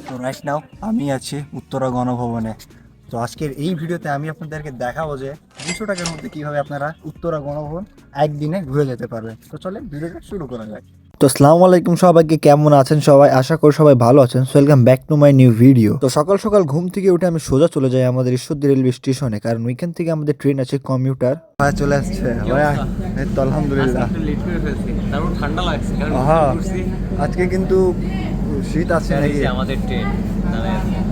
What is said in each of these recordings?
তো right now আমি আছি উত্তরা গণভবনে। তো আজকের এই ভিডিওতে আমি আপনাদেরকে দেখাবো যে 200 টাকার মধ্যে কীভাবে আপনারা উত্তরা গণভবন একদিনে ঘুরে যেতে পারবেন। তো চলেন ভিডিওটা শুরু করা যাক। তো আসসালামু আলাইকুম সবাইকে, কেমন আছেন সবাই? আশা করি সবাই ভালো আছেন। Welcome back to my new video. তো সকাল সকাল ঘুম থেকে উঠে আমি সোজা চলে যাই আমাদের ঈশ্বরদী রেলওয়ে স্টেশনে, কারণ ওইখান থেকে আমাদের ট্রেন আছে কমিউটার। ভাই চলে আসছে ভাইয়া, এই তো আলহামদুলিল্লাহ। ঠান্ডা লাগছে কারণ হ্যাঁ, আজকে কিন্তু শীত আছে নাকি? আমাদের ট্রেন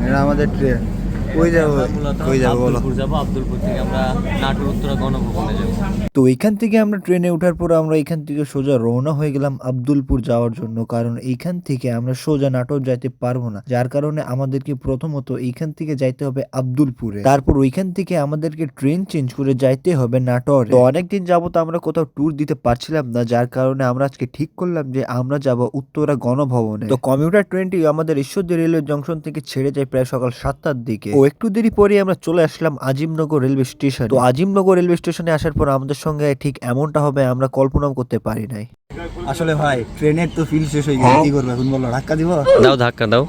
এটা আমাদের ট্রেন। কই যাবো বলো? আব্দুলপুর যাবো, আব্দুলপুর থেকে আমরা নাটোর উত্তরা গণভবনে যাবো। তো এইখান থেকে আমরা ট্রেনে ওঠার পর আমরা এখান থেকে সোজা রওনা হয়ে গেলাম আব্দুলপুর যাওয়ার জন্য, কারণ এইখান থেকে আমরা সোজা নাটোর যাইতে পারবো না, যার কারণে আমাদেরকে প্রথমত এইখান থেকে যাইতে হবে আব্দুলপুরে, তারপর ওইখান থেকে আমাদেরকে ট্রেন চেঞ্জ করে যাইতে হবে নাটোর। তো অনেকদিন যাবত আমরা কোথাও ট্যুর দিতে পারছিলাম না, যার কারণে আমরা আজকে ঠিক করলাম যে আমরা যাব উত্তরা গণভবনে। তো কমিউটার ট্রেনটি আমাদের ঈশ্বরদী রেলওয়ে জংশন থেকে ছেড়ে যায় প্রায় সকাল 7টার দিকে। ও একটু দেরি পরে আমরা চলে আসলাম আজিমনগর রেলওয়ে স্টেশন। তো আজিমনগর রেলওয়ে স্টেশনে আসার পর আমাদের সঙ্গে ঠিক এমনটা হবে আমরা কল্পনাও করতে পারি নাই। আসলে ভাই ট্রেনের তো ফিল শেষ হয়ে গেছে, কি করবে এখন বলো? ধাক্কা দিব? দাও ধাক্কা দাও।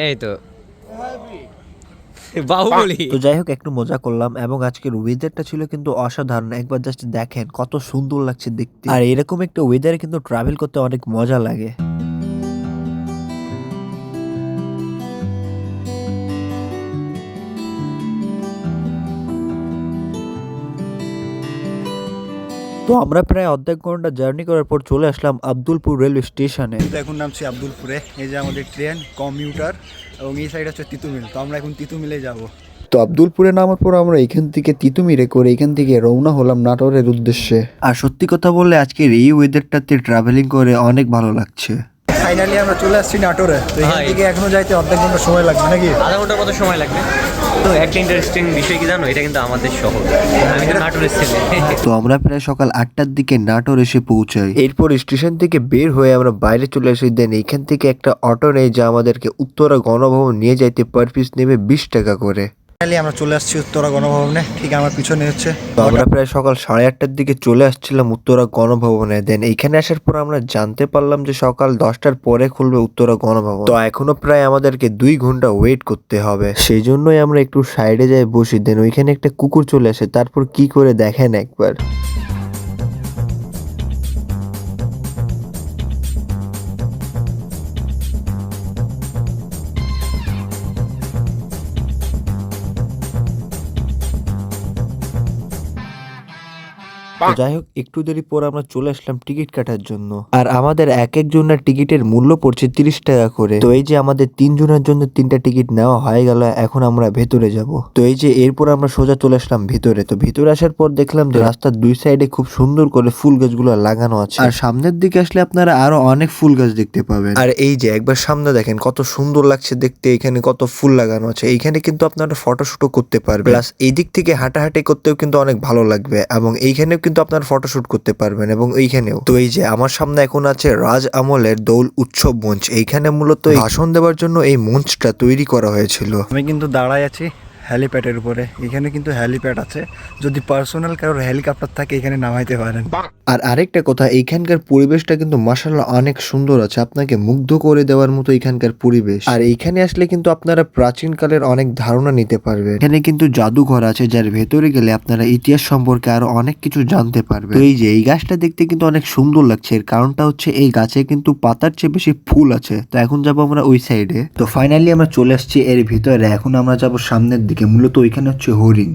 এই তো বাহুবলী। তো যাই হোক, একটু মজা করলাম এবং আজকের ওয়েদারটা ছিল কিন্তু অসাধারণ। একবার জাস্ট দেখেন কত সুন্দর লাগছে দেখতে, আর এরকম একটা ওয়েদারে কিন্তু ট্রাভেল করতে অনেক মজা লাগে। তো আমরা প্রায় অর্ধেক ঘন্টা জার্নি করার পর চলে আসলাম আব্দুলপুর রেলওয়ে স্টেশনে। তো এখন নামছি আব্দুলপুরে। এই যে আমাদের ট্রেন কমিউটার, এবং এই সাইড হচ্ছে তিতুমিল। তো আমরা এখন তিতুমিলে যাব। তো আব্দুলপুরে নামার পর আমরা এখান থেকে তিতুমিরে করে এখান থেকে রওনা হলাম নাটোরের উদ্দেশ্যে। আর সত্যি কথা বললে আজকের এই ওয়েদারটাতে ট্রাভেলিং করে অনেক ভালো লাগছে। ফাইনালি আমরা চলে আসছি নাটোরে। তো এখান থেকে এখনো যাইতে অর্ধেক ঘন্টা সময় লাগবে নাকি? আধা ঘন্টার মতো সময় লাগবে। তো একটা ইন্টারেস্টিং বিষয় কি জানো, এটা কিন্তু আমাদের শহর, আমি তো নাটোরের ছেলে। তো আমরা প্রায় সকাল 8টার দিকে নাটোর এসে পৌঁছাই। এরপর স্টেশন থেকে বের হয়ে আমরা বাইরে চলে আসি। দেন এখান থেকে একটা অটো নেই যা আমাদেরকে উত্তরা গণভবন নিয়ে যাইতে পার পিস নেবে 20 টাকা করে। আমরা চলে আসছি উত্তরা গণভবনে, ঠিক আমার পিছনে হচ্ছে। তো আমরা প্রায় সকাল 8:30টার দিকে চলে আসছিলাম উত্তরা গণভবনে। দেন এইখানে আসার পর আমরা জানতে পারলাম যে সকাল 10টার পরে খুলবে উত্তরা গণভবন। তো এখনো প্রায় আমাদেরকে 2 ঘন্টা ওয়েট করতে হবে, সেই জন্যই আমরা একটু সাইডে যাই বসি। দেন ওইখানে একটা কুকুর চলে আসে, তারপর কি করে দেখেন একবার। যাই হোক, একটু দেরি পর আমরা চলে আসলাম টিকিট কাটার জন্য। আর আমাদের এক একজনের টিকিটের মূল্য পড়ছে 30 টাকা করে। তো এই যে আমাদের 3 জনের জন্য 3টা টিকিট নেওয়া হয়ে গেল, এখন আমরা ভেতরে যাব। তো এই যে এরপর আমরা সোজা চলে আসলাম ভিতরে। তো ভিতরে আসার পর দেখলাম যে রাস্তার 2 সাইডে খুব সুন্দর করে ফুল গাছগুলো লাগানো আছে, আর সামনের দিকে আসলে আপনারা আরো অনেক ফুল গাছ দেখতে পাবেন। আর এই যে একবার সামনে দেখেন কত সুন্দর লাগছে দেখতে, এখানে কত ফুল লাগানো আছে। এইখানে কিন্তু আপনারা ফটোশুটও করতে পারবেন, প্লাস এই দিক থেকে হাঁটাহাঁটি করতেও কিন্তু অনেক ভালো লাগবে, এবং এইখানেও কিন্তু আপনার ফটোশুট করতে পারবেন এবং এইখানেও। তো এই যে আমার সামনে এখন আছে রাজ আমলের দৌল উৎসব মঞ্চ। এইখানে মূলত ভাষণ দেওয়ার জন্য এই মঞ্চটা তৈরি করা হয়েছিল। আমি কিন্তু দাঁড়ায় আছি হেলিপ্যাডের উপরে। এখানে কিন্তু হেলিপ্যাড আছে, যদি পার্সোনাল কারোর হেলিকপ্টার থাকে এখানে নামাইতে পারেন। আর আরেকটা কথা, এইখানকার পরিবেশটা কিন্তু মাশাআল্লাহ অনেক সুন্দর আছে, আপনাকে মুগ্ধ করে দেওয়ার মতো এখানকার পরিবেশ। আর এইখানে আসলে কিন্তু আপনারা প্রাচীন কালের অনেক ধারণা নিতে পারবেন। এখানে কিন্তু জাদুঘর আছে, যার ভেতরে গেলে আপনারা ইতিহাস সম্পর্কে আরো অনেক কিছু জানতে পারবেন। তো এই যে এই গাছটা দেখতে কিন্তু অনেক সুন্দর লাগছে, এর কারণটা হচ্ছে এই গাছে কিন্তু পাতার চেয়ে বেশি ফুল আছে। তো এখন যাবো আমরা ওই সাইডে। তো ফাইনালি আমরা চলে আসছি এর ভিতরে। এখন আমরা যাব সামনের দিকে, মূলত ওইখানে হচ্ছে হরিণ।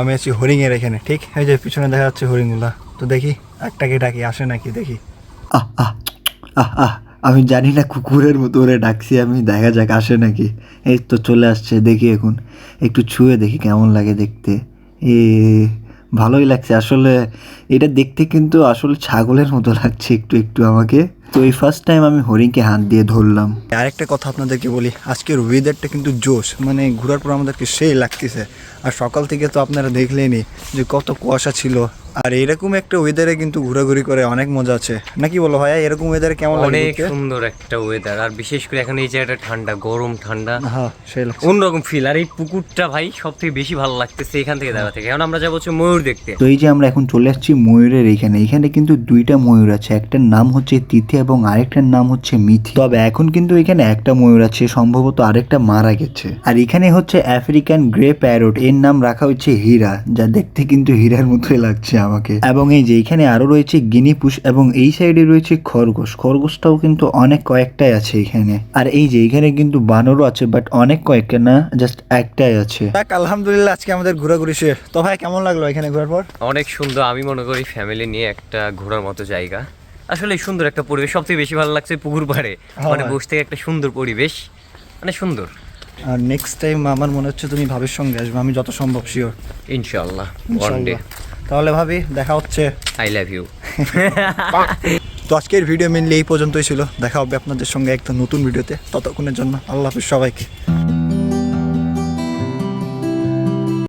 আমি আছি হরিণ এর এখানে, ঠিক এই যে পিছনে দেখা যাচ্ছে হরিণগুলা। তো দেখি একটাকে ডাকি, আসে নাকি দেখি। আহ আহ আহ আহ আমি জানি না কুকুরের মতো ওরে ডাকছি আমি, দেখা যাক আসে নাকি। এই তো চলে আসছে, দেখি এখন একটু ছুঁয়ে দেখি কেমন লাগে দেখতে। এ ভালোই লাগছে আসলে, এটা দেখতে কিন্তু আসলে ছাগলের মতো লাগছে একটু একটু আমাকে। তো এই ফার্স্ট টাইম আমি হরিণকে হাত দিয়ে ধরলাম। আরেকটা কথা আপনাদেরকে বলি, আজকের ওয়েদারটা কিন্তু জোশ, মানে ঘোরার পর আমাদেরকে সেই লাগতেছে। আর সকাল থেকে তো আপনারা দেখলেনই যে কত কুয়াশা ছিল। আর এরকম একটা ওয়েদারে কিন্তু ঘোরাঘুরি করে অনেক মজা আছে, নাকি বলো ভাইয়া? এরকম ওয়েদারে কেমন লাগে অনেক ঘুরতে? সুন্দর একটা ওয়েদার, আর বিশেষ করে এখন এই জায়গাটা ঠান্ডা, গরম ঠান্ডা, হ্যাঁ সেই লাগছে। অন্যরকম ফিল। আর এই পুকুরটা ভাই সব থেকে বেশি ভালো লাগতেছে এখান থেকে দাঁড়া থেকে। এখন আমরা যাবো হচ্ছে ময়ূর দেখতে। তো এই যে আমরা এখন চলে আসছি ময়ূরের এখানে। এখানে কিন্তু দুইটা ময়ূর আছে, একটার নাম হচ্ছে তিথি এবং আরেকটার নাম হচ্ছে মিথি। তবে এখন কিন্তু এখানে একটা ময়ূর আছে, সম্ভবত আরেকটা মারা গেছে। আর এখানে হচ্ছে আফ্রিকান গ্রে প্যারট, এর নাম রাখা হচ্ছে হীরা, যা দেখতে কিন্তু হীরার মতোই লাগছে আমাকে। এবং এই যে এখানে আরো রয়েছে গিনিপুষ এবং এই সাইডে রয়েছে খরগোশ। খরগোশটাও কিন্তু অনেক কয়েকটাই আছে এখানে। আর এই যে এখানে কিন্তু বানরও আছে, বাট অনেক কয়েকটা না, জাস্ট একটাই আছে। যাক, আলহামদুলিল্লাহ আজকে আমাদের ঘোরাঘুরি শেষ। তো ভাই কেমন লাগলো এখানে ঘোরার পর? অনেক সুন্দর, আমি মনে করি ফ্যামিলি নিয়ে একটা ঘোরার মতো জায়গা। আসলে সুন্দর একটা পরিবেশ, সবথেকে বেশি ভালো লাগছে পুকুর পাড়ে মানে বসে থেকে একটা সুন্দর পরিবেশ, মানে সুন্দর। আর নেক্সট টাইম আমার মনে হচ্ছে তুমি ভাবির সঙ্গে আসবে, আমি যত সম্ভব শিওর। ইনশাআল্লাহ ওয়ান ডে। তাহলে ভাবি দেখা হচ্ছে। I love you. তো আজকের ভিডিও মেনলি এই পর্যন্তই ছিল। দেখা হবে আপনাদের সঙ্গে একটা নতুন ভিডিওতে। ততক্ষণের জন্য আল্লাহ হাফিজ সবাইকে।